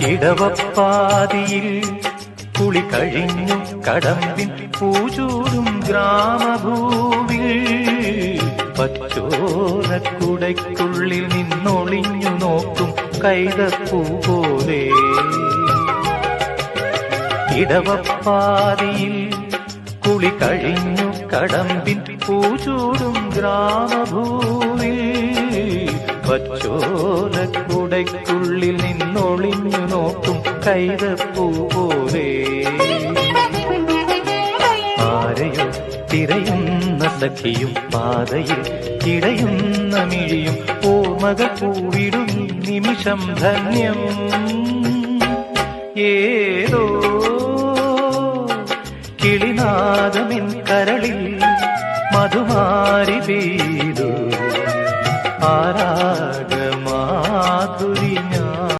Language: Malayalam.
ഇടവപ്പാതിയിൽ കുളി കഴിഞ്ഞു കടമ്പിൻ പൂചൂടും ഗ്രാമഭൂവിൽ പച്ചോലക്കുടയ്ക്കുള്ളിൽ നിന്നൊളിഞ്ഞു നോക്കും കൈതപ്പൂ പോലെ. ഇടവപ്പാതിയിൽ കുളി കഴിഞ്ഞു കടമ്പിൻ പൂചൂടും ഗ്രാമഭൂവിൽ പച്ചോലക്കുടയ്ക്കുള്ളിൽ നിന്നൊളിഞ്ഞു നോക്കും കൈതപ്പൂ പോലെ. ആരെയോ തിരയുന്ന സഖിയും പാതയിൽ കിടയുന്ന മിഴിയും ഓർമ്മകൾ പൂവിടും നിമിഷം ധന്യം. ഏതോ കിളിനാദമിൻ കരളിൽ മധുമാരി പെയ്തു ആരാഗമാധുരി.